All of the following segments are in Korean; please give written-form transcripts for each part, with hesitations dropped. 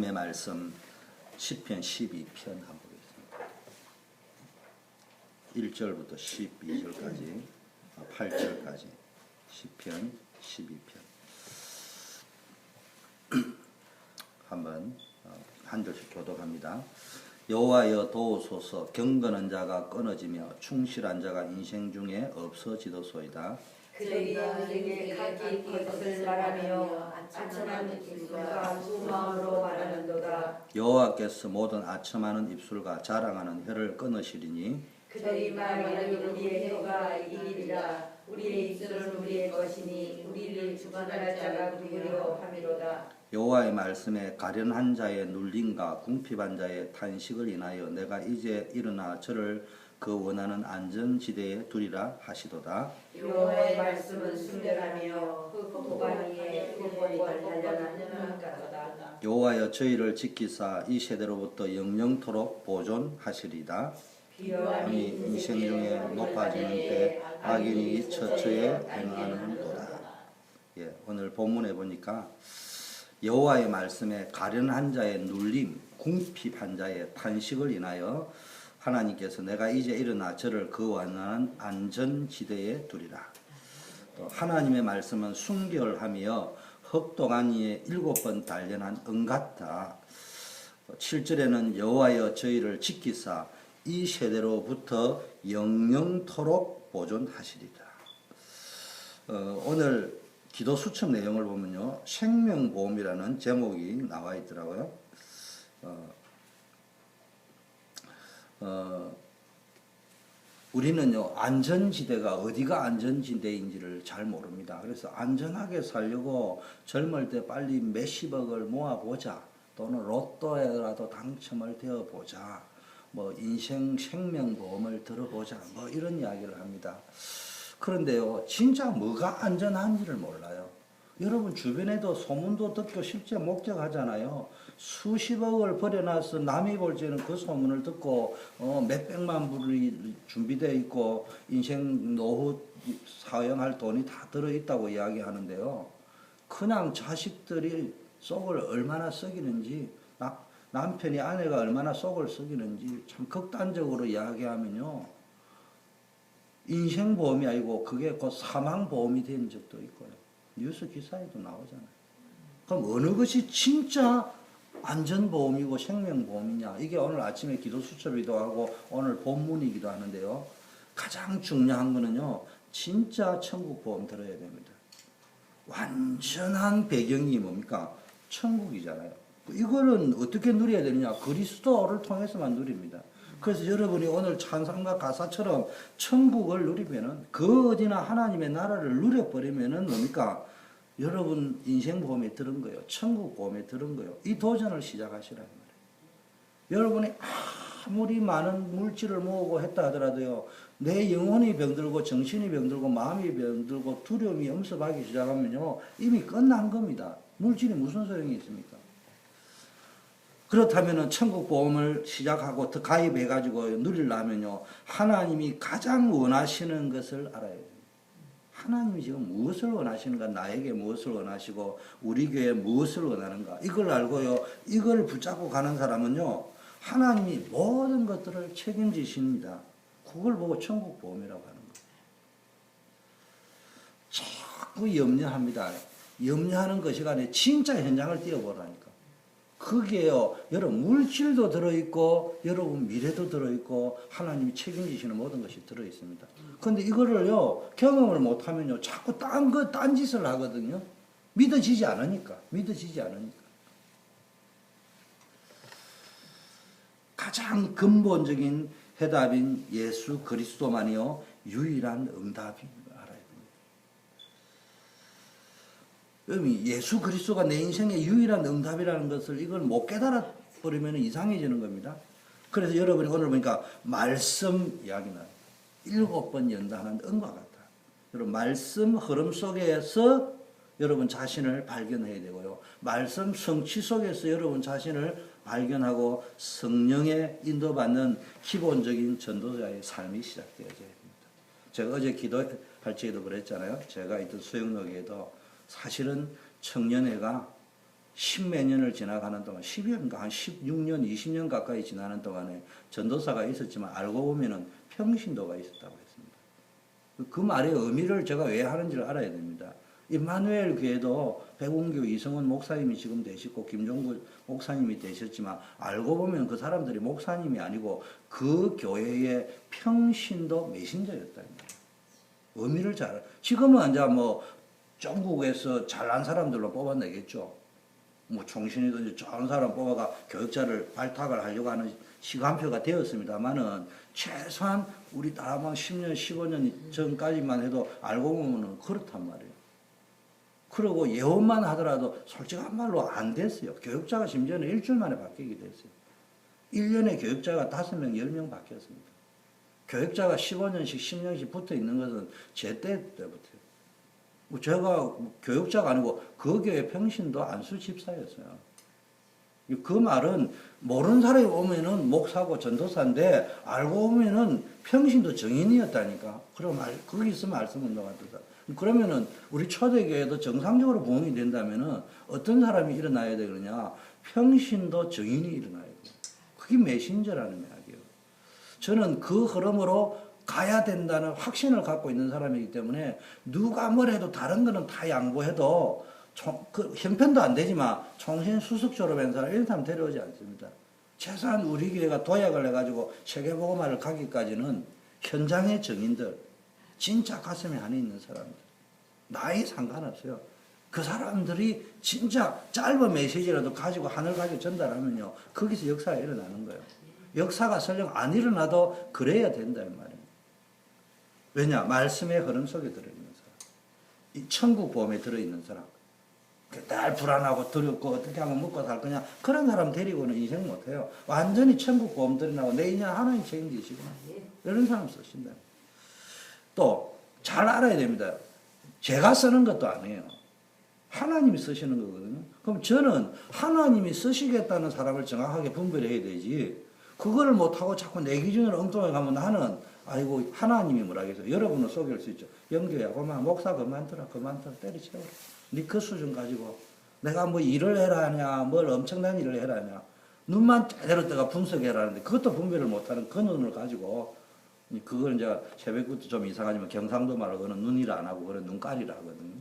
하나님의 말씀 시편 12편 한번 보겠습니다. 1절부터 12절까지 8절까지 시편 12편 한번 한 절씩 교독합니다. 여호와여 도우소서. 경건한 자가 끊어지며 충실한 자가 인생 중에 없어지도소이다. 그들이 내게 각기 것을 말하며 아첨하는 입술과 수마음으로 말하는도다. 여호와께서 모든 아첨하는 입술과 자랑하는 혀를 끊으시리니 그들이 말하기를 우리의 혀가 이기리라. 우리의 입술은 우리의 것이니 우리를 주관할 자가 누구요 하미로다. 여호와의 말씀에 가련한 자의 눌림과 궁핍한 자의 탄식을 인하여 내가 이제 일어나 저를 그 원하는 안전지대에 두리라 하시도다. 여호와의 말씀은 순결하며 그 도가니에 일본이 단련한 것같도다. 여호와여 저희를 지키사 이 세대로부터 영영토록 보존하시리다. 비교함이 인생 중에 높아지는 때 악인이 처처에 행하는도다. 오늘 본문에 보니까 여호와의 말씀에 가련한 자의 눌림, 궁핍한 자의 탄식을 인하여 하나님께서 내가 이제 일어나 저를 그 원하는 안전지대에 두리라. 또 하나님의 말씀은 순결하며 흑도가니에 7번 단련한 은같다. 7절에는 여호와여 저희를 지키사 이 세대로부터 영영토록 보존하시리라. 오늘 기도 수첩 내용을 보면요, 생명보험이라는 제목이 나와 있더라고요. 우리는요, 안전지대가 어디가 안전지대인지를 잘 모릅니다. 그래서 안전하게 살려고 젊을 때 빨리 몇십억을 모아보자, 또는 로또에라도 당첨을 되어보자, 뭐 인생 생명보험을 들어보자, 뭐 이런 이야기를 합니다. 그런데요, 진짜 뭐가 안전한지를 몰라요. 여러분 주변에도 소문도 듣고 실제 목격하잖아요. 수십억을 버려놔서 남이 볼 때는 그 소문을 듣고 몇백만 불이 준비되어 있고 인생 노후 사용할 돈이 다 들어있다고 이야기하는데요. 그냥 자식들이 속을 얼마나 썩이는지, 남편이 아내가 얼마나 속을 썩이는지 참 극단적으로 이야기하면요, 인생보험이 아니고 그게 곧 사망보험이 된 적도 있고요. 뉴스 기사에도 나오잖아요. 그럼 어느 것이 진짜 안전보험이고 생명보험이냐? 이게 오늘 아침에 기도 수첩이기도 하고 오늘 본문이기도 하는데요. 가장 중요한 거는요, 진짜 천국보험 들어야 됩니다. 완전한 배경이 뭡니까? 천국이잖아요. 이거는 어떻게 누려야 되느냐? 그리스도를 통해서만 누립니다. 그래서 여러분이 오늘 찬송가 가사처럼 천국을 누리면은, 그 어디나 하나님의 나라를 누려버리면은 뭡니까? 여러분 인생보험에 들은 거예요. 천국보험에 들은 거예요. 이 도전을 시작하시라는 말이에요. 여러분이 아무리 많은 물질을 모으고 했다 하더라도요, 내 영혼이 병들고 정신이 병들고 마음이 병들고 두려움이 엄습하기 시작하면요, 이미 끝난 겁니다. 물질이 무슨 소용이 있습니까? 그렇다면 천국보험을 시작하고 더 가입해가지고 누리려면요, 하나님이 가장 원하시는 것을 알아야 돼요. 하나님이 지금 무엇을 원하시는가, 나에게 무엇을 원하시고 우리 교회에 무엇을 원하는가, 이걸 알고요, 이걸 붙잡고 가는 사람은요, 하나님이 모든 것들을 책임지십니다. 그걸 보고 천국보험이라고 하는 거예요. 자꾸 염려합니다. 염려하는 것이 아니라 진짜 현장을 띄워보라니까. 그게요, 여러분 물질도 들어있고 여러분 미래도 들어있고 하나님이 책임지시는 모든 것이 들어있습니다. 그런데 이거를요, 경험을 못하면요, 자꾸 딴 짓을 하거든요. 믿어지지 않으니까. 가장 근본적인 해답인 예수 그리스도만이요, 유일한 응답입니다. 예수 그리스도가 내 인생의 유일한 응답이라는 것을 이걸 못 깨달아 버리면 이상해지는 겁니다. 그래서 여러분이 오늘 보니까 말씀 이야기는 7번 연단하는 은과 같다. 여러분 말씀 흐름 속에서 여러분 자신을 발견해야 되고요, 말씀 성취 속에서 여러분 자신을 발견하고 성령의 인도받는 기본적인 전도자의 삶이 시작되어져야 됩니다. 제가 어제 기도할 적에도 그랬잖아요. 제가 있던 수영록에도 사실은 청년회가 십몇 년을 지나가는 동안 10년인가 한 16년, 20년 가까이 지나는 동안에 전도사가 있었지만 알고 보면은 평신도가 있었다고 했습니다. 그 말의 의미를 제가 왜 하는지를 알아야 됩니다. 임마누엘 교회도 백운교 이성원 목사님이 지금 되시고 김종구 목사님이 되셨지만 알고 보면 그 사람들이 목사님이 아니고 그 교회의 평신도 메신저였답니다. 의미를 잘 지금은 이제 뭐 전국에서 잘난 사람들로 뽑아내겠죠. 뭐 총신이든지 좋은 사람 뽑아가 교육자를 발탁을 하려고 하는 시간표가 되었습니다만은 최소한 우리 다만 10년, 15년 전까지만 해도 알고 보면은 그렇단 말이에요. 그리고 예언만 하더라도 솔직한 말로 안 됐어요. 교육자가 심지어는 일주일 만에 바뀌기도 했어요. 1년에 교육자가 5명, 10명 바뀌었습니다. 교육자가 15년씩, 10년씩 붙어 있는 것은 제 때부터요. 제가 교육자가 아니고 그 교회 평신도 안수 집사였어요. 그 말은 모르는 사람이 오면은 목사고 전도사인데 알고 보면은 평신도 정인이었다니까. 그럼 거기서 말씀 운동을 하다. 그러면은 우리 초대교회도 정상적으로 부흥이 된다면은 어떤 사람이 일어나야 되느냐? 평신도 정인이 일어나야 돼요. 그게 메신저라는 이야기예요. 저는 그 흐름으로 가야 된다는 확신을 갖고 있는 사람이기 때문에 누가 뭘 해도 다른 거는 다 양보해도 그 형편도 안 되지만 총신 수석 졸업한 사람 이런 사람 데려오지 않습니다. 최소한 우리 교회가 도약을 해가지고 세계복음화를 가기까지는 현장의 정인들, 진짜 가슴에 한이 있는 사람들, 나이 상관없어요. 그 사람들이 진짜 짧은 메시지라도 가지고 하늘 가지고 전달하면요, 거기서 역사가 일어나는 거예요. 역사가 설령 안 일어나도 그래야 된다 이 말이에요. 왜냐? 말씀의 흐름 속에 들어있는 사람, 이 천국 보험에 들어있는 사람, 날 불안하고 두렵고 어떻게 하면 먹고 살 거냐, 그런 사람 데리고는 인생 못해요. 완전히 천국 보험 들이나고 내 인생 하나님 책임지시고 이런 사람 쓰신다. 또 잘 알아야 됩니다. 제가 쓰는 것도 아니에요. 하나님이 쓰시는 거거든요. 그럼 저는 하나님이 쓰시겠다는 사람을 정확하게 분별해야 되지, 그거를 못하고 자꾸 내 기준으로 엉뚱하게 가면 나는 아이고 하나님이 뭐라 하겠어요. 여러분은 속일 수 있죠. 영교야 그만 목사 그만둬라 때리치워라. 네 그 수준 가지고 내가 뭐 일을 해라 하냐 뭘 엄청난 일을 해라 하냐 눈만 제대로 떠가 분석해라 하는데 그것도 분별을 못하는 그 눈을 가지고, 그걸 이제 새벽부터 좀 이상하지만 경상도 말로 그는 눈이라 안 하고 그는 눈깔이라 하거든요.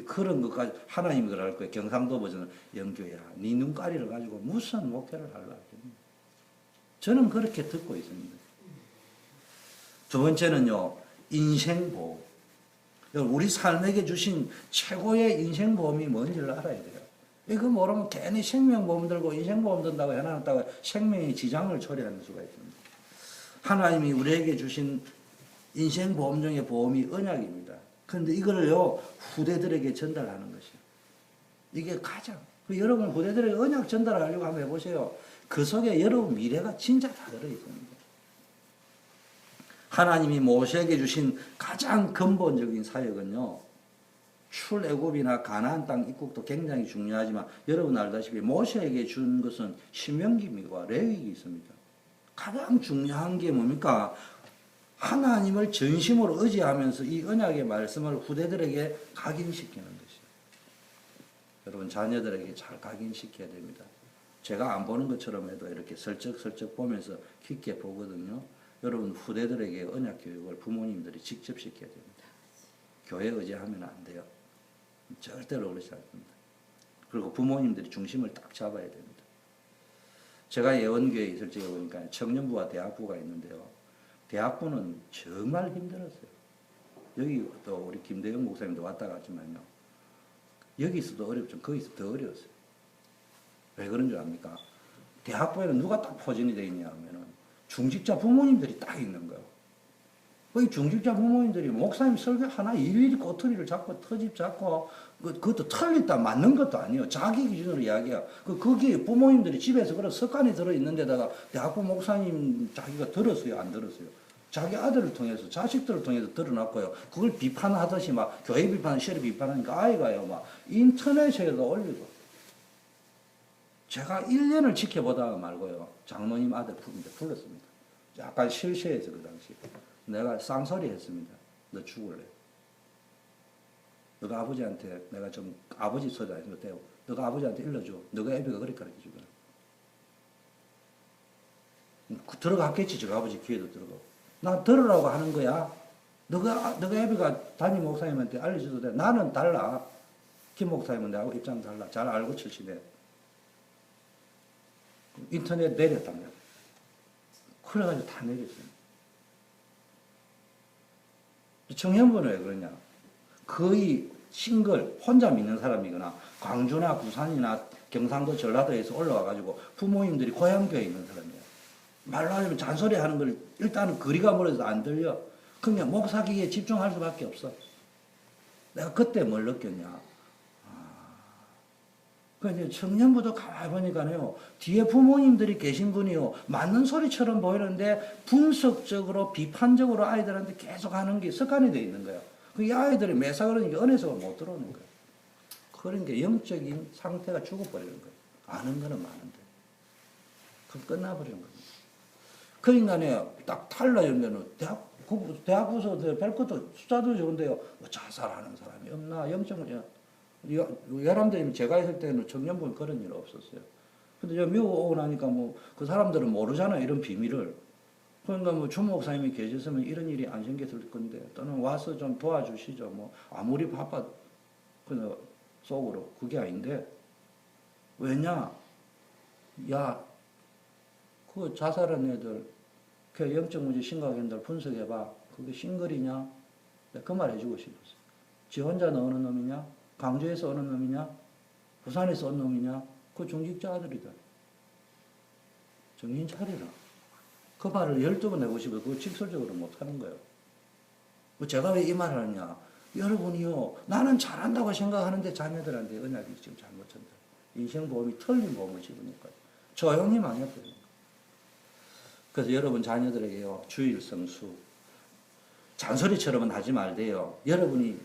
그런 것까지 하나님이 그럴 거예요. 경상도 버전은 영교야 네 눈깔이를 가지고 무슨 목회를 하려고 하겠니. 저는 그렇게 듣고 있습니다. 두 번째는요, 인생보험. 우리 삶에게 주신 최고의 인생보험이 뭔지를 알아야 돼요. 이거 모르면 괜히 생명보험 들고 인생보험 든다고 해놨다고 생명의 지장을 초래하는 수가 있습니다. 하나님이 우리에게 주신 인생보험 중에 보험이 언약입니다. 그런데 이거를요, 후대들에게 전달하는 것이에요. 이게 가장, 여러분 후대들에게 언약 전달하려고 한번 해보세요. 그 속에 여러분 미래가 진짜 다 들어있습니다. 하나님이 모세에게 주신 가장 근본적인 사역은요, 출애굽이나 가나안 땅 입국도 굉장히 중요하지만 여러분 알다시피 모세에게 준 것은 신명기와 레위기 있습니다. 가장 중요한 게 뭡니까? 하나님을 전심으로 의지하면서 이 언약의 말씀을 후대들에게 각인시키는 것이에요. 여러분 자녀들에게 잘 각인시켜야 됩니다. 제가 안 보는 것처럼 해도 이렇게 슬쩍슬쩍 보면서 깊게 보거든요. 여러분 후대들에게 언약 교육을 부모님들이 직접 시켜야 됩니다. 교회 의지하면 안 돼요. 절대로 그렇지 않습니다. 그리고 부모님들이 중심을 딱 잡아야 됩니다. 제가 예원교회에 있을 적에 보니까 청년부와 대학부가 있는데요. 대학부는 정말 힘들었어요. 여기 또 우리 김대영 목사님도 왔다 갔지만요. 여기서도 어렵지만 거기서 더 어려웠어요. 왜 그런 줄 압니까? 대학부에는 누가 딱 포진이 되어 있냐 하면은 중직자 부모님들이 딱 있는 거예요. 이 중직자 부모님들이 목사님 설교 하나 일일이 꼬투리를 잡고 터집 잡고 그것도 틀렸다 맞는 것도 아니에요. 자기 기준으로 이야기해요. 거기에 부모님들이 집에서 그런 습관이 들어있는 데다가 대학부 목사님 자기가 들었어요? 안 들었어요? 자기 아들을 통해서 자식들을 통해서 들어놨고요. 그걸 비판하듯이 막 교회 비판, 시를 비판하니까 아이가요 막 인터넷에도 올리고. 제가 1년을 지켜보다가 말고요. 장모님 아들 불렀습니다. 약간 실시해서 그 당시. 내가 쌍소리 했습니다. 너 죽을래. 너가 아버지한테 내가 좀 아버지 소리 아니고 너가 아버지한테 일러줘. 너가 애비가 그렇게 가르쳐주거라. 들어갔겠지. 저 아버지 귀에도 들어가고. 나 들으라고 하는 거야. 너가 애비가 담임 목사님한테 알려줘도 돼. 나는 달라. 김 목사님은 내하고 입장 달라. 잘 알고 출신해. 인터넷 내렸단 말이야. 그래가지고 다 내렸어요. 청년부는 왜 그러냐. 거의 싱글, 혼자 믿는 사람이거나 광주나 부산이나 경상도 전라도에서 올라와가지고 부모님들이 고향교회에 있는 사람이야. 말로 하자면 잔소리 하는 걸 일단은 거리가 멀어서 안 들려. 그러면 목사기에 집중할 수밖에 없어. 내가 그때 뭘 느꼈냐. 그러니까 청년부도 가만히 보니까요, 뒤에 부모님들이 계신 분이요, 맞는 소리처럼 보이는데 분석적으로, 비판적으로 아이들한테 계속 하는 게 습관이 되어 있는 거예요. 그 아이들이 매사 그러니까 은혜석을 못 들어오는 거예요. 그러니까 영적인 상태가 죽어버리는 거예요. 아는 거는 많은데. 그럼 끝나버리는 겁니다. 그 인간이 딱 탈라면은 대학부서 별 것도 숫자도 좋은데요, 뭐 자살하는 사람이 없나, 영적으로. 여러분들이 제가 있을 때는 청년부는 그런 일 없었어요. 근데 미국 오고 나니까 뭐 그 사람들은 모르잖아요. 이런 비밀을. 그러니까 뭐 주목사님이 계셨으면 이런 일이 안 생겼을 건데, 또는 와서 좀 도와주시죠. 뭐 아무리 바빠 그냥 속으로 그게 아닌데, 왜냐? 야, 그 자살한 애들, 그 영적 문제 심각한 애들 분석해봐. 그게 싱글이냐? 내가 그 말 해주고 싶었어요. 지 혼자 어느 놈이냐? 강주에서 오는 놈이냐? 부산에서 온 놈이냐? 그 중직자 아들이다. 정신 차리라. 그 말을 12번 해보고 싶어요. 그거 직설적으로 못하는 거예요. 제가 왜 이 말을 하냐? 여러분이요, 나는 잘한다고 생각하는데 자녀들한테 언약이 지금 잘못 전달. 인생보험이 틀린 보험을 집으니까. 조용히 망해버리는 거예요. 그래서 여러분 자녀들에게요, 주일 성수. 잔소리처럼은 하지 말대요. 여러분이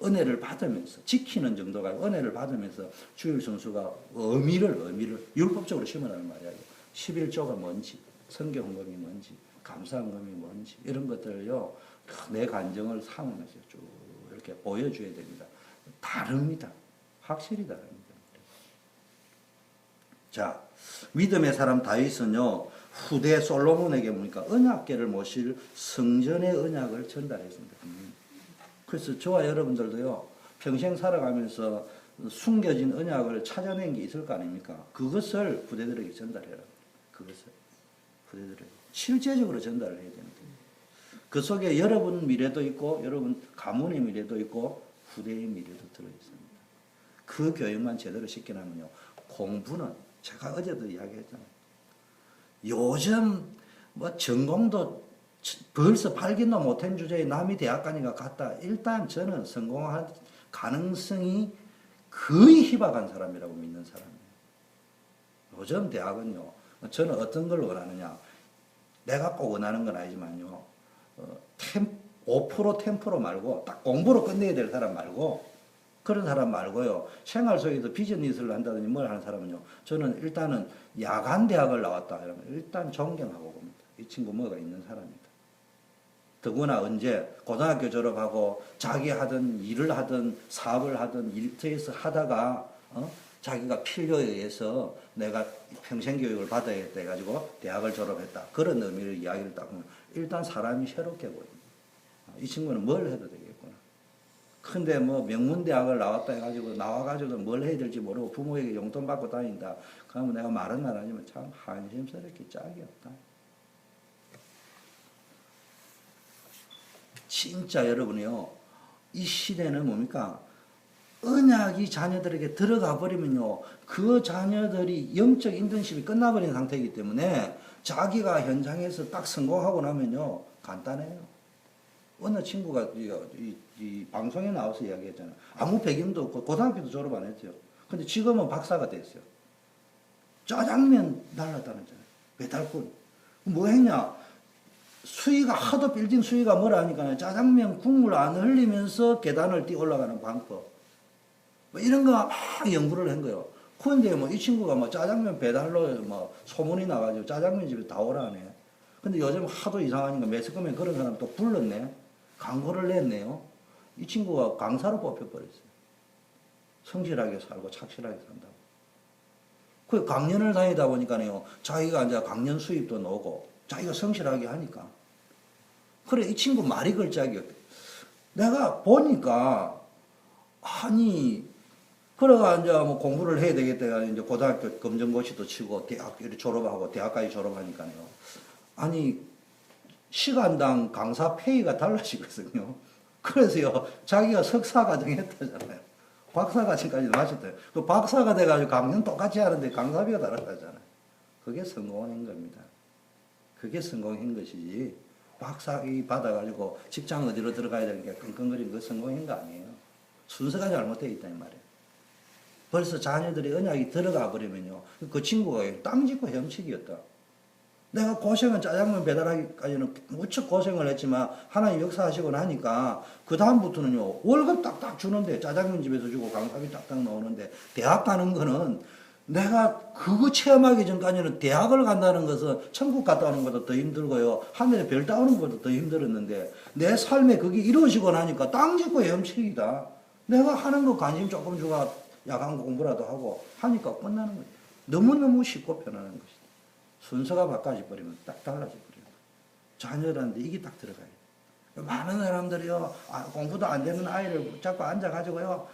은혜를 받으면서 지키는 정도가 아니고 은혜를 받으면서 주일 성수가 의미를 율법적으로 심으라는 말이야. 11조가 뭔지, 성경헌금이 뭔지, 감사헌금이 뭔지 이런 것들을요, 내 간정을 삼으면서 쭉 이렇게 보여줘야 됩니다. 다릅니다. 확실히 다릅니다. 자, 믿음의 사람 다윗은요, 후대 솔로몬에게 보니까 언약궤를 모실 성전의 언약을 전달했습니다. 그래서 저와 여러분들도요, 평생 살아가면서 숨겨진 언약을 찾아낸 게 있을 거 아닙니까? 그것을 후대들에게 전달해라. 그것을 후대들에게 실제적으로 전달을 해야 됩니다. 그 속에 여러분 미래도 있고, 여러분 가문의 미래도 있고, 후대의 미래도 들어있습니다. 그 교육만 제대로 시켜나면요, 공부는 제가 어제도 이야기했잖아요. 요즘 뭐 전공도 벌써 발견도 못한 주제에 남이 대학 가니까 갔다. 일단 저는 성공할 가능성이 거의 희박한 사람이라고 믿는 사람이에요. 요즘 대학은요, 저는 어떤 걸 원하느냐. 내가 꼭 원하는 건 아니지만요, 5% 10% 말고 딱 공부로 끝내야 될 사람 말고, 그런 사람 말고요, 생활 속에서 비즈니스를 한다든지 뭘 하는 사람은요, 저는 일단은 야간 대학을 나왔다 이러면 일단 존경하고 봅니다. 이 친구 뭐가 있는 사람이다. 더구나 언제 고등학교 졸업하고 자기 하든 일을 하든 사업을 하든 일터에서 하다가 자기가 필요에 의해서 내가 평생 교육을 받아야겠다 해가지고 대학을 졸업했다. 그런 의미를 이야기를 딱 하면 일단 사람이 새롭게 보입니다. 이 친구는 뭘 해도 되겠구나. 근데 뭐 명문대학을 나왔다 해가지고 나와가지고 뭘 해야 될지 모르고 부모에게 용돈 받고 다닌다. 그러면 내가 말은 안 하지만 참 한심스럽게 짝이 없다. 진짜 여러분이요, 이 시대는 뭡니까? 언약이 자녀들에게 들어가 버리면요, 그 자녀들이 영적 인턴십이 끝나버린 상태이기 때문에 자기가 현장에서 딱 성공하고 나면요, 간단해요. 어느 친구가 이 방송에 나와서 이야기했잖아요. 아무 배경도 없고 고등학교도 졸업 안 했죠. 근데 지금은 박사가 됐어요. 짜장면 날랐다는잖아요. 배달꾼. 뭐 했냐? 수위가 하도 빌딩 수위가 뭐라 하니까 짜장면 국물 안 흘리면서 계단을 뛰어 올라가는 방법. 뭐 이런 거 막 연구를 한 거예요. 그런데 뭐 이 친구가 뭐 짜장면 배달로 뭐 소문이 나가지고 짜장면 집에 다 오라 하네. 근데 요즘 하도 이상하니까 매스컴에 그런 사람 또 불렀네. 광고를 냈네요. 이 친구가 강사로 뽑혀버렸어요. 성실하게 살고 착실하게 산다고. 그 강연을 다니다 보니까요, 자기가 이제 강연 수입도 나오고, 자기가 성실하게 하니까. 그래, 이 친구 말이 걸작이 내가 보니까, 아니, 그래가 이제 뭐 공부를 해야 되겠다. 이제 고등학교 검정고시도 치고, 대학 졸업하고, 대학까지 졸업하니까요. 아니, 시간당 강사 페이가 달라지거든요. 그래서요, 자기가 석사과정 했다잖아요. 박사과정까지 마셨대요. 그 박사가 돼가지고 강연 똑같이 하는데 강사비가 다르다잖아요. 그게 성공한 겁니다. 그게 성공한 것이지. 박사비 받아가지고 직장 어디로 들어가야 되는 게 끙끙거리는 거 성공한 거 아니에요. 순서가 잘못되어 있다, 이 말이에요. 벌써 자녀들이 언약이 들어가 버리면요. 그 친구가 땅 짚고 헤엄치기였다. 내가 고생은 짜장면 배달하기까지는 무척 고생을 했지만 하나님 역사하시고 나니까 그 다음부터는요 월급 딱딱 주는데 짜장면 집에서 주고 강사비 딱딱 나오는데 대학 가는 거는 내가 그거 체험하기 전까지는 대학을 간다는 것은 천국 갔다 오는 것도 더 힘들고요 하늘에 별 따오는 것도 더 힘들었는데 내 삶에 그게 이루어지고 나니까 땅 짚고 헤엄치기다. 내가 하는 거 관심 조금 주고 야간 공부라도 하고 하니까 끝나는 거예요. 너무너무 쉽고 편안한 것이다. 순서가 바꿔져 버리면 딱 달라져 버려요. 자녀들한테 이게 딱 들어가요. 많은 사람들이요, 공부도 안 되는 아이를 붙잡고 앉아가지고요,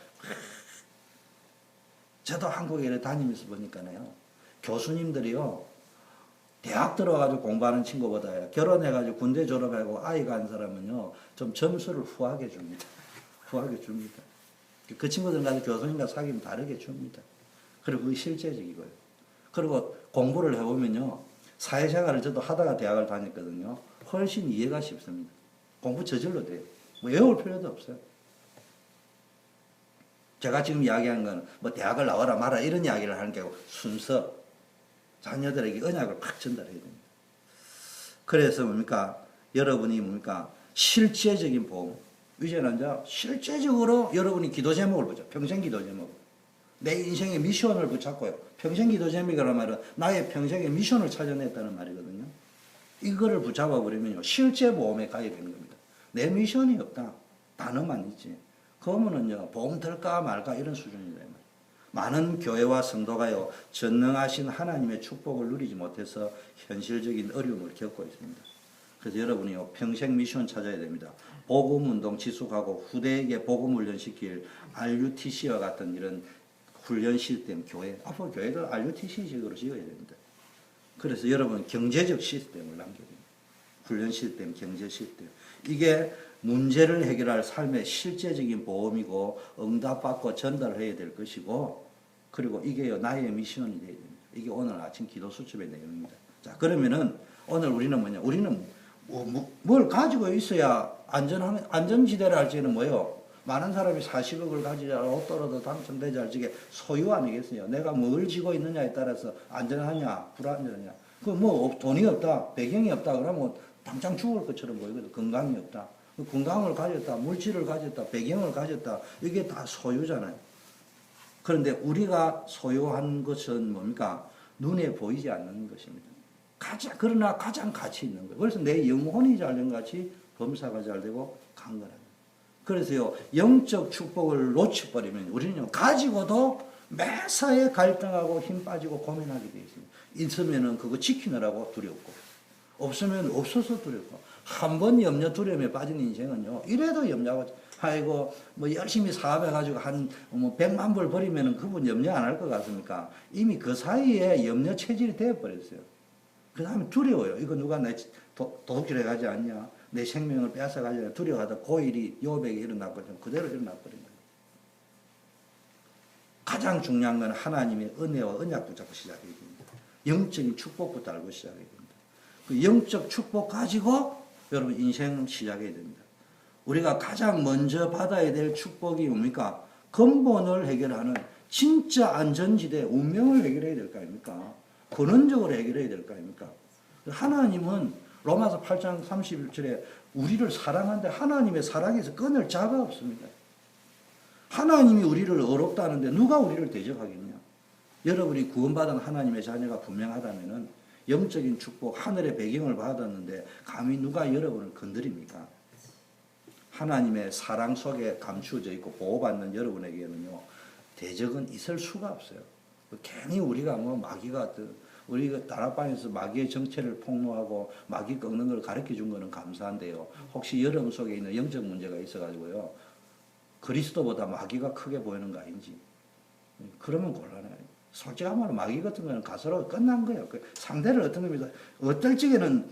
저도 한국에 다니면서 보니까요, 교수님들이요, 대학 들어가지고 공부하는 친구보다 결혼해가지고 군대 졸업하고 아이가 한 사람은요, 좀 점수를 후하게 줍니다. 후하게 줍니다. 그 친구들 가서 교수님과 사귀면 다르게 줍니다. 그리고 그게 실제적이고요. 그리고 공부를 해보면요. 사회생활을 저도 하다가 대학을 다녔거든요. 훨씬 이해가 쉽습니다. 공부 저절로 돼요. 뭐 외울 필요도 없어요. 제가 지금 이야기한 건 뭐 대학을 나와라 마라 이런 이야기를 하는 게 아니고 순서, 자녀들에게 언약을 팍 전달해야 됩니다. 그래서 뭡니까? 여러분이 뭡니까? 실제적인 보험. 이제는 이제 실제적으로 여러분이 기도 제목을 보죠. 평생 기도 제목. 내 인생의 미션을 붙잡고요. 평생 기도 제목이라는 말은 나의 평생의 미션을 찾아냈다는 말이거든요. 이거를 붙잡아 버리면요. 실제 보험에 가야 되는 겁니다. 내 미션이 없다. 단어만 있지. 그러면은요. 보험 들까 말까 이런 수준이다. 많은 교회와 성도가요. 전능하신 하나님의 축복을 누리지 못해서 현실적인 어려움을 겪고 있습니다. 그래서 여러분이요. 평생 미션 찾아야 됩니다. 복음운동 지속하고 후대에게 복음 훈련시킬 RUTC와 같은 이런 훈련 시스템, 교회. 앞으로 교회들 RUTC식으로 지어야 됩니다. 그래서 여러분 경제적 시스템을 남겨야 됩니다. 훈련 시스템, 경제 시스템. 이게 문제를 해결할 삶의 실제적인 보험이고 응답받고 전달해야 될 것이고 그리고 이게요 나의 미션이 되어야 됩니다. 이게 오늘 아침 기도 수첩의 내용입니다. 자 그러면은 오늘 우리는 뭐냐? 우리는 뭘 가지고 있어야 안전지대를 할 적에는 뭐예요? 많은 사람이 40억을 가지자 로또라도 당첨되자 할 적에 소유 아니겠어요? 내가 뭘 지고 있느냐에 따라서 안전하냐 불안전하냐. 그 뭐 돈이 없다 배경이 없다 그러면 당장 죽을 것처럼 보이거든. 건강이 없다. 건강을 가졌다 물질을 가졌다 배경을 가졌다 이게 다 소유잖아요. 그런데 우리가 소유한 것은 뭡니까? 눈에 보이지 않는 것입니다. 그러나 가장 가치 있는 거예요. 그래서 내 영혼이 잘 된 같이 범사가 잘 되고 강건합니다. 그래서요, 영적 축복을 놓쳐버리면 우리는 가지고도 매사에 갈등하고 힘 빠지고 고민하게 되어 있습니다. 있으면은 그거 지키느라고 두렵고, 없으면 없어서 두렵고, 한 번 염려 두려움에 빠진 인생은요, 이래도 염려하고, 아이고, 뭐 열심히 사업해가지고 한 100만 불 버리면은 그분 염려 안 할 것 같습니까? 이미 그 사이에 염려 체질이 되어버렸어요. 그 다음에 두려워요. 이거 누가 내 도둑질해 가지 않냐? 내 생명을 빼앗아 가지 않냐? 두려워하다 고일이 요백이 일어나버리면 그대로 일어나버린 거예요. 가장 중요한 건 하나님의 은혜와 언약 붙잡고 시작해야 됩니다. 영적인 축복부터 알고 시작해야 됩니다. 그 영적 축복 가지고 여러분 인생 시작해야 됩니다. 우리가 가장 먼저 받아야 될 축복이 뭡니까? 근본을 해결하는 진짜 안전지대, 운명을 해결해야 될 거 아닙니까? 근원적으로 해결해야 될 거 아닙니까? 하나님은 로마서 8장 31절에 우리를 사랑하는데 하나님의 사랑에서 끊을 자가 없습니다. 하나님이 우리를 어렵다는데 누가 우리를 대적하겠냐? 여러분이 구원받은 하나님의 자녀가 분명하다면 영적인 축복, 하늘의 배경을 받았는데 감히 누가 여러분을 건드립니까? 하나님의 사랑 속에 감추어져 있고 보호받는 여러분에게는요. 대적은 있을 수가 없어요. 괜히 우리가 뭐 마귀가 우리가 다락방에서 마귀의 정체를 폭로하고 마귀 꺾는 걸 가르쳐 준 거는 감사한데요. 혹시 여러분 속에 있는 영적 문제가 있어가지고요. 그리스도보다 마귀가 크게 보이는 거 아닌지. 그러면 곤란해요. 솔직한 말로 마귀 같은 거는 가서로 끝난 거예요. 상대를 어떤 겁니다. 어떨 적에는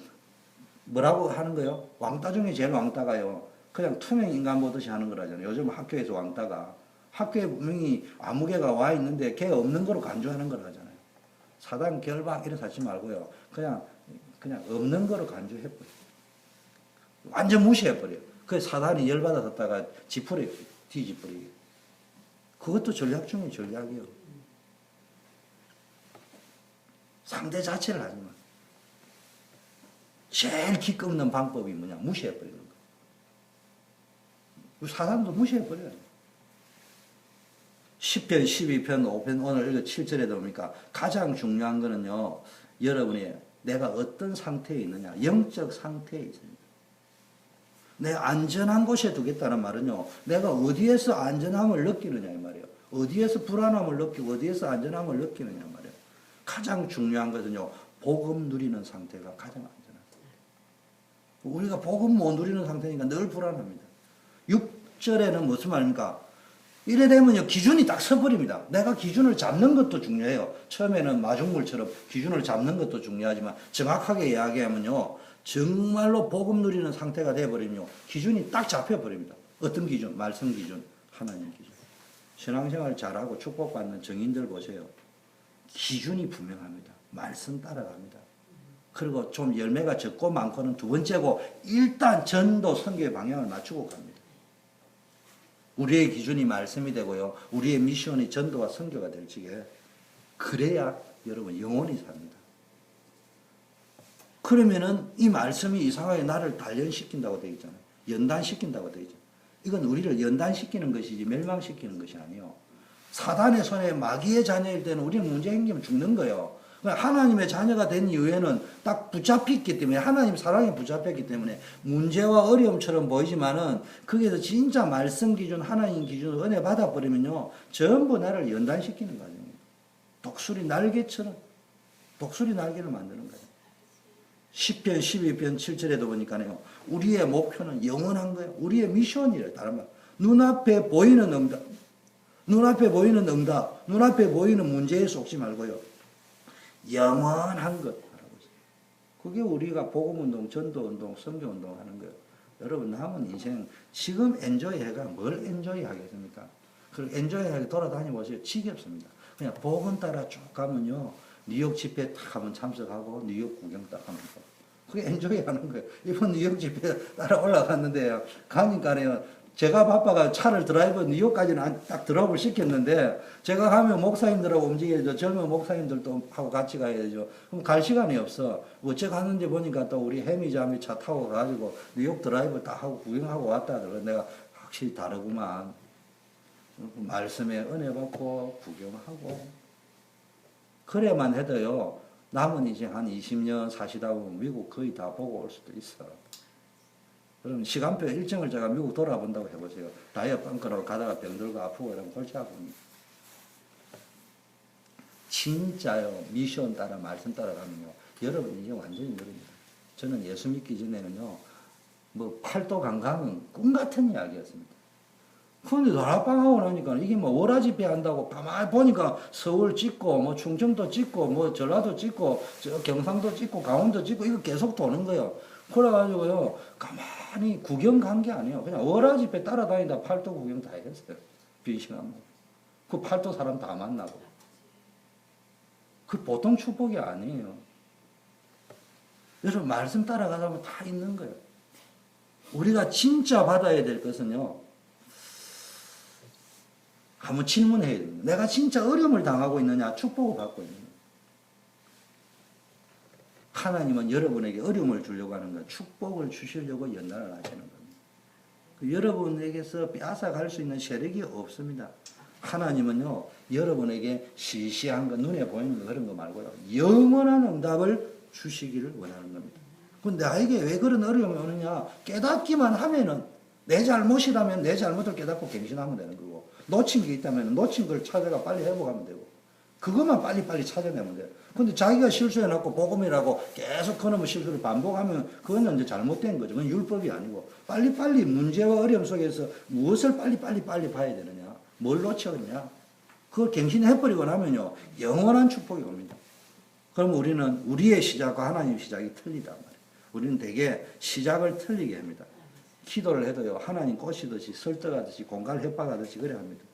뭐라고 하는 거예요? 왕따 중에 제일 왕따가요. 그냥 투명 인간 보듯이 하는 거라잖아요. 요즘 학교에서 왕따가. 학교에 분명히 아무개가 와 있는데 걔 없는 거로 간주하는 거라잖아요. 사단 결박 이런 하지 말고요. 그냥 없는 거로 간주해버려요. 완전 무시해버려요. 그 사단이 열받아섰다가 지푸레 뒤집어버리게. 그것도 전략 중에 전략이에요. 상대 자체를 하지 마. 제일 기 꺾는 방법이 뭐냐? 무시해버리는 거. 사단도 무시해버려요. 10편, 12편, 5편 오늘 읽어 7절에 보니까 가장 중요한 거는요. 여러분이 내가 어떤 상태에 있느냐. 영적 상태에 있습니다. 내가 안전한 곳에 두겠다는 말은요. 내가 어디에서 안전함을 느끼느냐 이 말이에요. 어디에서 불안함을 느끼고 어디에서 안전함을 느끼느냐 말이에요. 가장 중요한 것은요. 복음 누리는 상태가 가장 안전하다. 우리가 복음 못 누리는 상태니까 늘 불안합니다. 6절에는 무슨 말입니까? 이래 되면요. 기준이 딱 서버립니다. 내가 기준을 잡는 것도 중요해요. 처음에는 마중물처럼 기준을 잡는 것도 중요하지만 정확하게 이야기하면요. 정말로 복음 누리는 상태가 되어버리면요. 기준이 딱 잡혀버립니다. 어떤 기준? 말씀 기준, 하나님 기준. 신앙생활 잘하고 축복받는 정인들 보세요. 기준이 분명합니다. 말씀 따라갑니다. 그리고 좀 열매가 적고 많고는 두 번째고 일단 전도 선교의 방향을 맞추고 갑니다. 우리의 기준이 말씀이 되고요. 우리의 미션이 전도와 선교가 될 적에 그래야 여러분 영원히 삽니다. 그러면은 이 말씀이 이상하게 나를 단련시킨다고 되어 있잖아요. 연단시킨다고 되어 있잖아요. 이건 우리를 연단시키는 것이지 멸망시키는 것이 아니에요. 사단의 손에 마귀의 자녀일 때는 우리는 문제 생기면 죽는 거예요. 하나님의 자녀가 된 이후에는 딱 붙잡혔기 때문에 하나님 사랑에 붙잡혔기 때문에 문제와 어려움처럼 보이지만은 거기에서 진짜 말씀 기준 하나님 기준으로 은혜 받아버리면요 전부 나를 연단시키는 거예요. 독수리 날개처럼 독수리 날개를 만드는 거예요. 10편 12편 7절에도 보니까요 우리의 목표는 영원한 거예요. 우리의 미션이래요. 다른 말 눈앞에 보이는 응답 눈앞에 보이는 응답 눈앞에 보이는 문제에 속지 말고요. 영원한 것 하라고 있어요. 그게 우리가 복음운동, 전도운동, 선교운동 하는 거예요. 여러분 남은 인생 지금 엔조이해가 뭘 엔조이 하겠습니까? 그리고 엔조이하게 돌아다녀보세요. 지겹습니다. 그냥 복음 따라 쭉 가면요. 뉴욕 집회 딱 한번 참석하고 뉴욕 구경 딱 하면 그게 엔조이 하는 거예요. 이번 뉴욕 집회 따라 올라갔는데요. 가니까요. 제가 바빠가 차를 드라이브 뉴욕까지는 딱 드롭을 시켰는데 제가 가면 목사님들하고 움직여야죠. 젊은 목사님들도 하고 같이 가야죠. 그럼 갈 시간이 없어. 어째 가는지 보니까 또 우리 해미자매 차 타고 가가지고 뉴욕 드라이브 딱 하고 구경하고 왔다 하더라고요. 내가 확실히 다르구만. 말씀에 은혜 받고 구경하고 그래만 해도요. 남은 이제 한 20년 사시다 보면 미국 거의 다 보고 올 수도 있어. 그럼 시간표 일정을 제가 미국 돌아본다고 해보세요. 다이어 벙커로 가다가 병들고 아프고 이러면 골치 아픕니다. 진짜요. 미션 따라 말씀 따라가면요. 여러분 이제 완전히 느립니다. 저는 예수 믿기 전에는요. 뭐 팔도 강강은 꿈 같은 이야기였습니다. 그런데 다락방하고 나니까 이게 뭐 월화 집회 한다고 가만히 보니까 서울 찍고 뭐 충청도 찍고 뭐 전라도 찍고 저 경상도 찍고 강원도 찍고 이거 계속 도는 거예요. 그래가지고요 가만히 구경 간 게 아니에요. 그냥 월화 집회 따라다니다 팔도 구경 다 했어요. 빈 시간 그 팔도 사람 다 만나고 그 보통 축복이 아니에요. 여러분 말씀 따라가다 보면 다 있는 거예요. 우리가 진짜 받아야 될 것은요. 한번 질문해야 됩니다. 내가 진짜 어려움을 당하고 있느냐 축복을 받고 있느냐. 하나님은 여러분에게 어려움을 주려고 하는 거예요. 축복을 주시려고 연단을 하시는 겁니다. 여러분에게서 빼앗아갈 수 있는 세력이 없습니다. 하나님은요. 여러분에게 시시한 거 눈에 보이는 거 그런 거 말고요. 영원한 응답을 주시기를 원하는 겁니다. 그럼 나에게 왜 그런 어려움이 오느냐. 깨닫기만 하면은 내 잘못이라면 내 잘못을 깨닫고 갱신하면 되는 거고 놓친 게 있다면 놓친 걸 찾아가 빨리 회복하면 되고 그것만 빨리빨리 찾아내면 돼요. 근데 자기가 실수해놓고 복음이라고 계속 그놈의 실수를 반복하면 그건 이제 잘못된 거죠. 그건 율법이 아니고 빨리빨리 문제와 어려움 속에서 무엇을 빨리 봐야 되느냐. 뭘 놓쳤느냐. 그걸 갱신해버리고 나면요. 영원한 축복이 옵니다. 그럼 우리는 우리의 시작과 하나님의 시작이 틀리단 말이에요. 우리는 되게 시작을 틀리게 합니다. 기도를 해도요. 하나님 꼬시듯이 설득하듯이 공갈 협박하듯이 그래 합니다.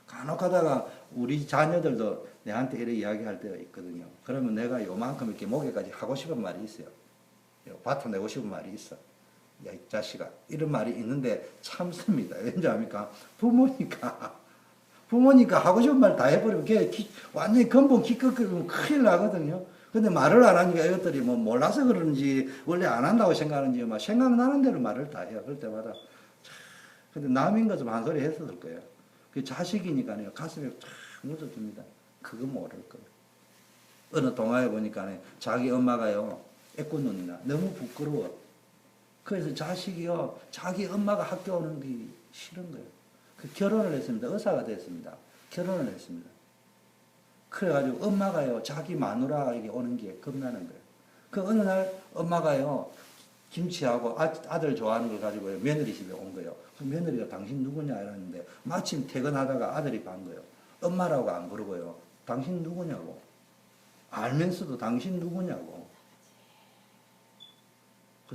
간혹 하다가 우리 자녀들도 내한테 이렇게 이야기할 때가 있거든요. 그러면 내가 요만큼 이렇게 목에까지 하고 싶은 말이 있어요. 받아내고 싶은 말이 있어. 야, 이 자식아. 이런 말이 있는데 참습니다. 왠지 압니까? 부모니까 하고 싶은 말 다 해버리면 완전히 근본 기껏거리면 큰일 나거든요. 근데 말을 안 하니까 이것들이 뭐 몰라서 그런지 원래 안 한다고 생각하는지 막 생각나는 대로 말을 다 해요. 그럴 때마다. 근데 남인 거 좀 한 소리 했었을 거예요. 그 자식이니까요. 가슴에 쫙 묻어줍니다. 그거 모를 거예요. 어느 동화에 보니까 자기 엄마가요. 애꿎 눈이나 너무 부끄러워. 그래서 자식이요. 자기 엄마가 학교 오는 게 싫은 거예요. 그 결혼을 했습니다. 의사가 됐습니다. 결혼을 했습니다. 그래가지고 엄마가요. 자기 마누라에게 오는 게 겁나는 거예요. 그 어느 날 엄마가요. 김치하고 아들 좋아하는 걸 가지고 며느리 집에 온 거예요. 그 며느리가 당신 누구냐 이러는데 마침 퇴근하다가 아들이 간 거예요. 엄마라고 안 부르고요. 당신 누구냐고. 알면서도 당신 누구냐고.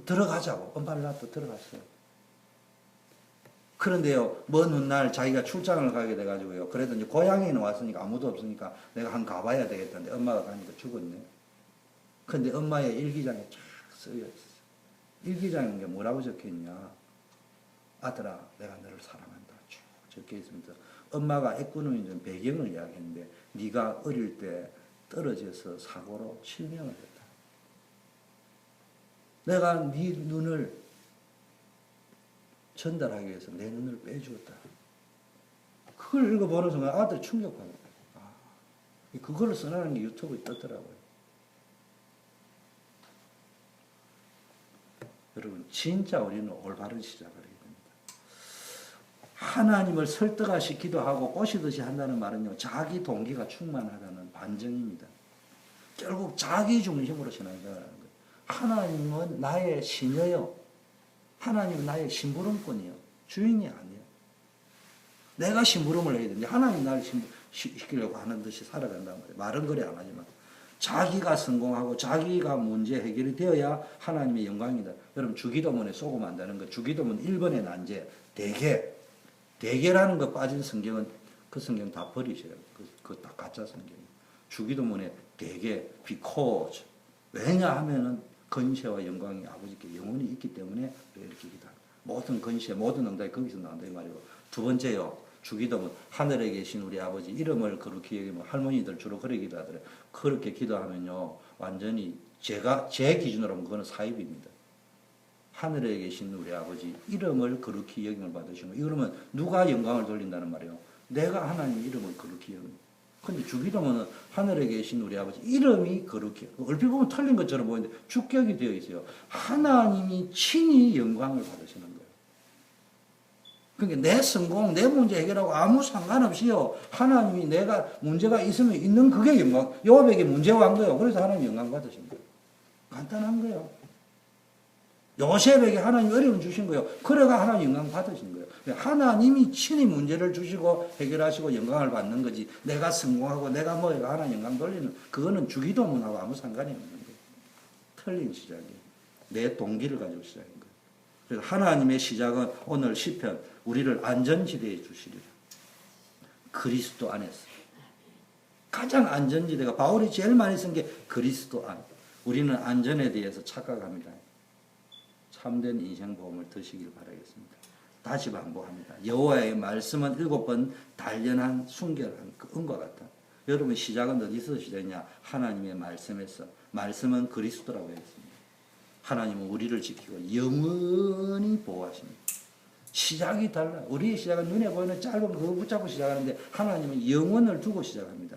들어가자고. 엄마를 놔두고 들어갔어요. 그런데요, 먼 훗날 자기가 출장을 가게 돼가지고요. 그래도 이제 고향에는 왔으니까 아무도 없으니까 내가 한 가봐야 되겠다는데 엄마가 가니까 죽었네. 근데 엄마의 일기장에 쫙 쓰여 있어요. 일기장인 게 뭐라고 적혀 있냐. 아들아, 내가 너를 사랑한다. 쭉 적혀 있습니다. 엄마가 애꾸는 좀 배경을 이야기했는데 네가 어릴 때 떨어져서 사고로 실명을 했다. 내가 네 눈을 전달하기 위해서 내 눈을 빼주었다. 그걸 읽어보는 순간 아들이 충격받는 거예요. 그걸 써나는 게 유튜브에 떴더라고요. 여러분, 진짜 우리는 올바른 시작을 해야 됩니다. 하나님을 설득시키기도 하고 꼬시듯이 한다는 말은요, 자기 동기가 충만하다는 반증입니다. 결국 자기 중심으로 신앙생활을 하는 거예요. 하나님은 나의 신여요. 하나님은 나의 심부름꾼이요. 주인이 아니에요. 내가 심부름을 해야 되는데 하나님 나를 시키려고 하는 듯이 살아간단 말이에요. 말은 그래 안 하지만. 자기가 성공하고 자기가 문제 해결이 되어야 하나님의 영광이다. 여러분 주기도문에 속으면 안 되는 거. 주기도문 1번의 난제. 대개라는 거 빠진 성경은 그 성경 다 버리셔요. 그거 다 가짜 성경이에요. 주기도문에 대개 because 왜냐하면은 건세와 영광이 아버지께 영원히 있기 때문에 이렇게 기도합니다. 모든 건세, 모든 응답이 거기서 나온다 이 말이고. 두 번째요. 주기도문 하늘에 계신 우리 아버지 이름을 거룩히 여기면 할머니들 주로 그렇게 기도하더래요. 그렇게 기도하면요. 완전히 제 기준으로 보면 그거는 사입입니다. 하늘에 계신 우리 아버지 이름을 거룩히 여김을 받으시고 이러면 누가 영광을 돌린다는 말이에요. 내가 하나님 이름을 거룩히 여깁니다. 근데 주기도문은 하늘에 계신 우리 아버지 이름이 거룩해요. 얼핏 보면 틀린 것처럼 보이는데 주격이 되어 있어요. 하나님이 친히 영광을 받으시는 거예요. 그러니까 내 성공, 내 문제 해결하고 아무 상관없이요. 하나님이 내가 문제가 있으면 있는 그게 영광. 요압에게 문제가 온 거예요. 그래서 하나님 영광 받으신 거예요. 간단한 거예요. 요셉에게 하나님 어려움 주신 거예요. 그래가 하나님 영광 받으신 거예요. 하나님이 친히 문제를 주시고 해결하시고 영광을 받는 거지. 내가 성공하고 내가 뭐가 하나님 영광 돌리는 그거는 주기도문하고 아무 상관이 없는 거예요. 틀린 시작이에요. 내 동기를 가지고 시작인 거예요. 그래서 하나님의 시작은 오늘 시편 우리를 안전지대에 주시리라. 그리스도 안에서. 가장 안전지대가 바울이 제일 많이 쓴 게 그리스도 안. 우리는 안전에 대해서 착각합니다. 참된 인생보험을 드시길 바라겠습니다. 다시 반복합니다. 여호와의 말씀은 7번 단련한 순결한 그 은과 같다. 여러분 시작은 어디서 시작했냐? 하나님의 말씀에서. 말씀은 그리스도라고 했습니다. 하나님은 우리를 지키고 영원히 보호하십니다. 시작이 달라요. 우리의 시작은 눈에 보이는 짧은 그거 붙잡고 시작하는데 하나님은 영원을 두고 시작합니다.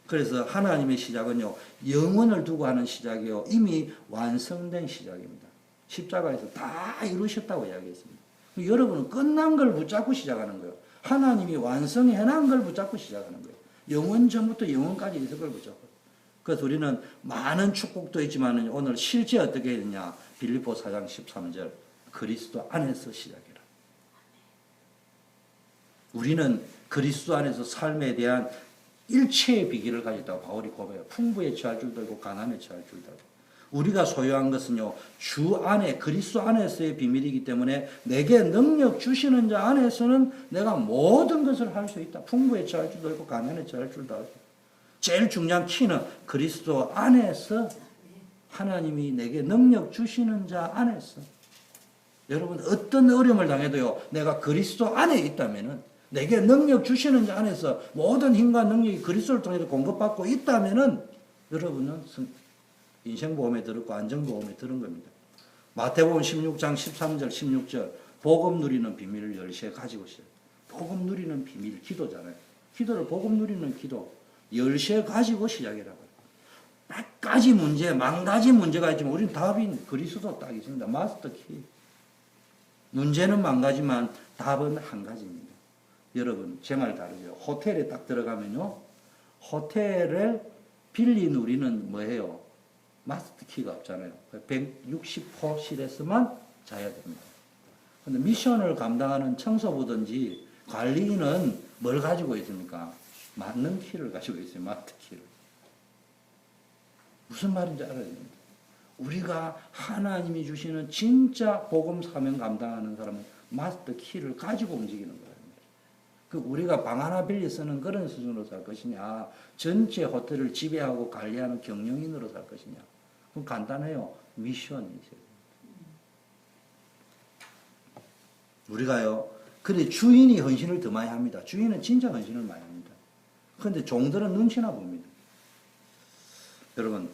그래서 하나님의 시작은요. 영원을 두고 하는 시작이요. 이미 완성된 시작입니다. 십자가에서 다 이루셨다고 이야기했습니다. 여러분은 끝난 걸 붙잡고 시작하는 거예요. 하나님이 완성해놓은 걸 붙잡고 시작하는 거예요. 영원 전부터 영원까지 있을 걸 보죠. 그래서 우리는 많은 축복도 있지만 오늘 실제 어떻게 했냐. 빌립보 4장 13절 그리스도 안에서 시작이라. 우리는 그리스도 안에서 삶에 대한 일체의 비결을 가졌다고 바울이 고백해요. 풍부에 취할 줄도 알고 가난에 취할 줄도 알고. 우리가 소유한 것은요. 주 안에 그리스도 안에서의 비밀이기 때문에 내게 능력 주시는 자 안에서는 내가 모든 것을 할 수 있다. 풍부에 취할 줄도 알고 가난에 취할 줄도 알고. 제일 중요한 키는 그리스도 안에서 하나님이 내게 능력 주시는 자 안에서. 여러분 어떤 어려움을 당해도요. 내가 그리스도 안에 있다면은 내게 능력 주시는 자 안에서 모든 힘과 능력이 그리스도를 통해서 공급받고 있다면은 여러분은 인생보험에 들었고 안전보험에 들은 겁니다. 마태복음 16장 13절 16절 복음 누리는 비밀을 열쇠 가지고 있어요. 복음 누리는 비밀 기도잖아요. 기도를 복음 누리는 기도 열쇠 가지고 시작이라고요. 100가지 문제, 10,000가지 문제가 있지만 우리는 답이 그리스도 딱 있습니다. 마스터 키. 문제는 10,000가지만 답은 한 가지입니다. 여러분 제 말 다르죠. 호텔에 딱 들어가면요. 호텔을 빌린 우리는 뭐예요? 마스터 키가 없잖아요. 160호실에서만 자야 됩니다. 근데 미션을 감당하는 청소부든지 관리인은 뭘 가지고 있습니까? 맞는 키를 가지고 있어요. 마스터 키를. 무슨 말인지 알아야 됩니다. 우리가 하나님이 주시는 진짜 복음 사명 감당하는 사람은 마스터 키를 가지고 움직이는 거예요. 그 우리가 방 하나 빌려 쓰는 그런 수준으로 살 것이냐, 전체 호텔을 지배하고 관리하는 경영인으로 살 것이냐. 그럼 간단해요. 미션이 있어요. 우리가요, 그래 주인이 헌신을 더 많이 합니다. 주인은 진짜 헌신을 많이 합니다. 그런데 종들은 눈치나 봅니다. 여러분,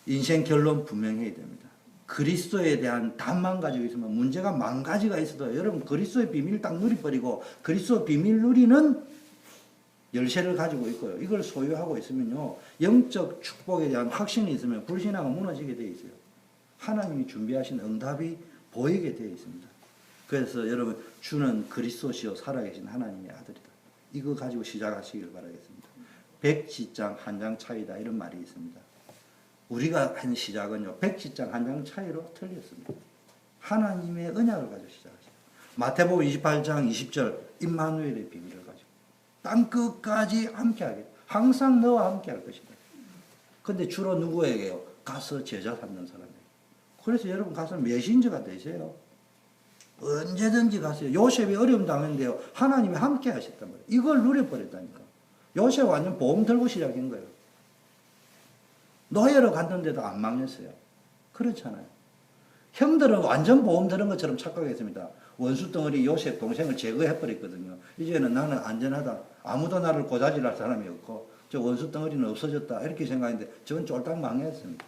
인생 결론 분명해야 됩니다. 그리스도에 대한 답만 가지고 있으면 문제가 10,000가지가 있어도 여러분 그리스도의 비밀을 딱 누려버리고 그리스도 비밀 누리는 열쇠를 가지고 있고요. 이걸 소유하고 있으면요. 영적 축복에 대한 확신이 있으면 불신앙은 무너지게 되어 있어요. 하나님이 준비하신 응답이 보이게 되어 있습니다. 그래서 여러분 주는 그리스도시요 살아계신 하나님의 아들이다. 이거 가지고 시작하시길 바라겠습니다. 백지장 한 장 차이다 이런 말이 있습니다. 우리가 한 시작은요. 백지장 한 장 차이로 틀렸습니다. 하나님의 언약을 가지고 시작하시죠. 마태복음 28장 20절 임마누엘의 비밀을 가지고 땅 끝까지 함께하게 항상 너와 함께할 것이다. 근데 주로 누구에게요? 가서 제자 삼는 사람에게. 그래서 여러분 가서 메신저가 되세요. 언제든지 가세요. 요셉이 어려움 당했는데요. 하나님이 함께 하셨단 말이에요. 이걸 누려버렸다니까. 요셉 완전 보험 들고 시작한 거예요. 노예로 갔는데도 안 망했어요. 그렇잖아요. 형들은 완전 보험 들은 것처럼 착각했습니다. 원수 덩어리 요셉 동생을 제거해버렸거든요. 이제는 나는 안전하다. 아무도 나를 고자질할 사람이 없고 저 원수 덩어리는 없어졌다. 이렇게 생각했는데 저건 쫄딱 망했습니다.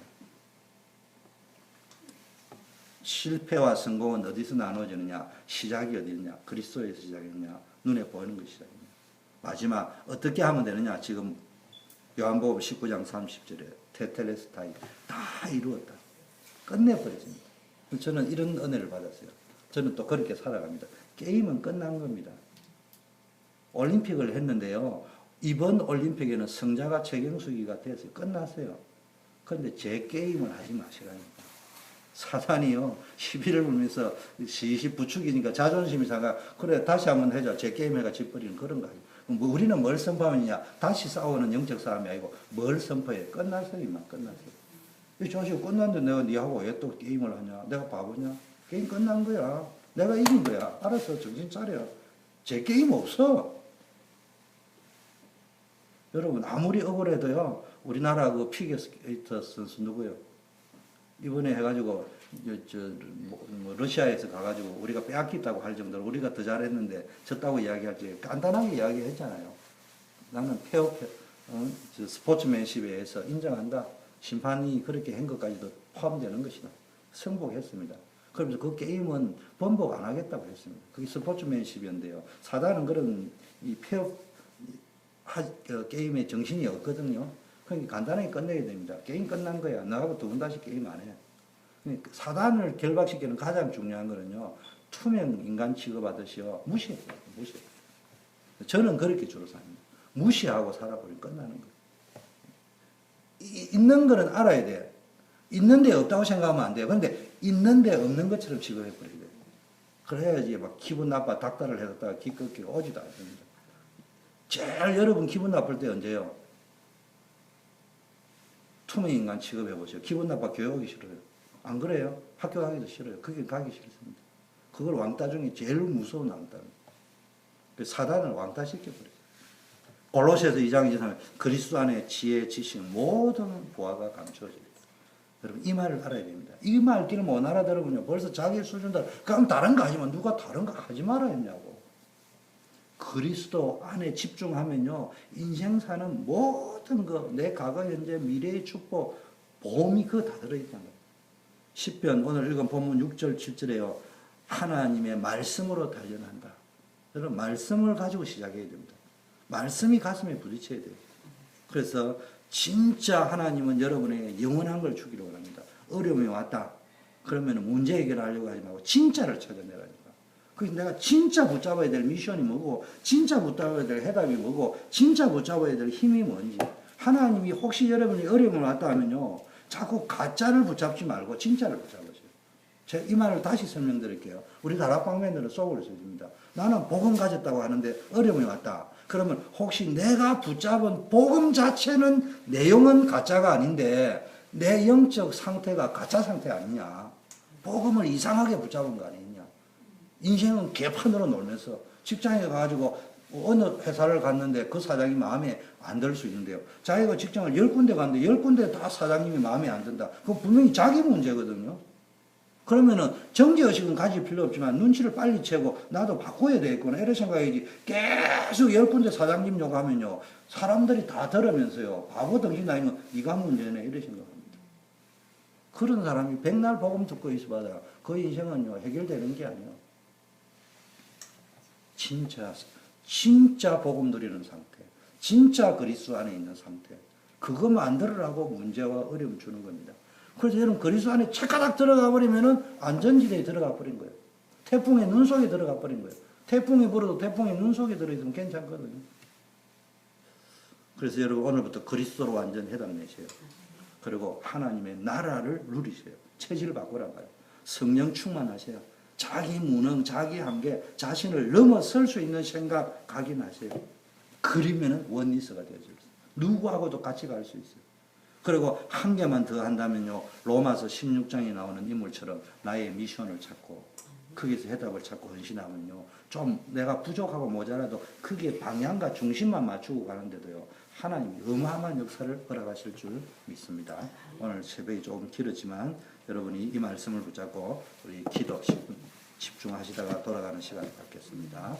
실패와 성공은 어디서 나눠지느냐? 시작이 어디냐? 그리스도에서 시작이냐? 눈에 보이는 것이 시작이냐? 마지막 어떻게 하면 되느냐? 지금 요한복음 19장 30절에 테텔레스타이 다 이루었다. 끝내버렸습니다. 저는 이런 은혜를 받았어요. 저는 또 그렇게 살아갑니다. 게임은 끝난 겁니다. 올림픽을 했는데요. 이번 올림픽에는 성자가 최경수기가 됐어요. 끝났어요. 그런데 제 게임을 하지 마시라니까. 사단이요. 시비를 불면서 시시 부축이니까 자존심이 상하. 그래 다시 한번 해줘. 제 게임 해가 짓버리는 그런 거 아니에요. 뭐 우리는 뭘 선포하느냐. 다시 싸우는 영적 싸움이 아니고 뭘 선포해. 끝났어요. 이만 끝났어요. 이 자식 끝났는데 내가 니하고 왜 또 게임을 하냐. 내가 바보냐. 게임 끝난 거야. 내가 이긴 거야. 알았어. 정신 차려. 제 게임 없어. 여러분 아무리 억울해도요. 우리나라 그 피겨스케이터 선수 누구요? 이번에 해가지고 러시아에서 가가지고 우리가 빼앗겼다고 할 정도로 우리가 더 잘했는데 졌다고 이야기할 때 간단하게 이야기했잖아요. 나는 스포츠맨십에 의해서 인정한다. 심판이 그렇게 한 것까지도 포함되는 것이다. 승복했습니다. 그러면서 그 게임은 번복 안 하겠다고 했습니다. 그게 스포츠맨십이었는데요. 사단은 그런 이 게임의 정신이 없거든요. 그러니까 간단하게 끝내야 됩니다. 게임 끝난 거야. 나하고 두 번 다시 게임 안 해. 그러니까 사단을 결박시키는 가장 중요한 거는요. 투명 인간 취급하듯이요. 무시해요. 무시. 저는 그렇게 주로 삽니다. 무시하고 살아버리면 끝나는 거예요. 있는 거는 알아야 돼. 있는데 없다고 생각하면 안 돼요. 그런데 있는데 없는 것처럼 취급해버려야 돼요. 그래야지 막 기분 나빠 닥달을 해뒀다가 기껏게 오지도 않습니다. 제일 여러분 기분 나쁠 때 언제요? 투명인간 취급해보세요. 기분 나빠 교회 오기 싫어요. 안 그래요? 학교 가기도 싫어요. 그게 가기 싫습니다. 그걸 왕따 중에 제일 무서운 왕따입니다. 사단을 왕따시켜버려요. 골로새서 2장 23절 그리스도 안에 지혜, 지식 모든 보화가 감추어져 있어요. 여러분 이 말을 알아야 됩니다. 이 말귀를 못 알아들으면요 벌써 자기 수준대로 그럼 다른 거 하지만 누가 다른 거 하지 말아 했냐고. 그리스도 안에 집중하면요 인생 사는 모든 거 내 과거 현재 미래의 축복 보험이 그거 다 들어있다는 거예요. 시편 오늘 읽은 본문 6절 7절에요 하나님의 말씀으로 단련한다. 여러분 말씀을 가지고 시작해야 됩니다. 말씀이 가슴에 부딪혀야 돼요. 그래서 진짜 하나님은 여러분에게 영원한 걸 주기를 원합니다. 어려움이 왔다. 그러면 문제 해결하려고 하지 말고 진짜를 찾아내라니까. 그래서 내가 진짜 붙잡아야 될 미션이 뭐고 진짜 붙잡아야 될 해답이 뭐고 진짜 붙잡아야 될 힘이 뭔지. 하나님이 혹시 여러분이 어려움을 왔다 하면요. 자꾸 가짜를 붙잡지 말고 진짜를 붙잡으세요. 제가 이 말을 다시 설명드릴게요. 우리 다락방면들은 속으로 써줍니다. 나는 복음 가졌다고 하는데 어려움이 왔다. 그러면 혹시 내가 붙잡은 복음 자체는 내용은 가짜가 아닌데 내 영적 상태가 가짜 상태 아니냐. 복음을 이상하게 붙잡은 거 아니냐. 인생은 개판으로 놀면서 직장에 가가지고 어느 회사를 갔는데 그 사장이 마음에 안 들 수 있는데요. 자기가 직장을 10군데 갔는데 10군데 다 사장님이 마음에 안 든다. 그건 분명히 자기 문제거든요. 그러면은 정죄의식은 가질 필요 없지만 눈치를 빨리 채고 나도 바꿔야 되겠구나 이런 생각이지. 계속 10군데 사장님 욕하면요 사람들이 다 들으면서요 바보 덩신 아니면 네가 문제네 이런 생각합니다. 그런 사람이 백날 복음 듣고 있어봐야 그 인생은요 해결되는 게 아니에요. 진짜 복음 누리는 상태, 진짜 그리스도 안에 있는 상태, 그거 만들으라고 문제와 어려움 주는 겁니다. 그래서 여러분 그리스도 안에 착가닥 들어가 버리면은 안전지대에 들어가 버린 거예요. 태풍의 눈 속에 들어가 버린 거예요. 태풍이 불어도 태풍의 눈 속에 들어있으면 괜찮거든요. 그래서 여러분 오늘부터 그리스도로 완전 해당내세요. 그리고 하나님의 나라를 누리세요. 체질을 바꾸란 말이에요. 성령 충만하세요. 자기 무능, 자기 한계, 자신을 넘어설 수 있는 생각 각인하세요. 그러면 원리스가 되어져요. 누구하고도 같이 갈 수 있어요. 그리고 한 개만 더 한다면요. 로마서 16장에 나오는 인물처럼 나의 미션을 찾고 거기서 해답을 찾고 헌신하면요. 좀 내가 부족하고 모자라도 그게 방향과 중심만 맞추고 가는데도요. 하나님이 어마어마한 역사를 허락하실 줄 믿습니다. 오늘 새벽이 조금 길었지만 여러분이 이 말씀을 붙잡고 우리 기도 집중하시다가 돌아가는 시간을 갖겠습니다.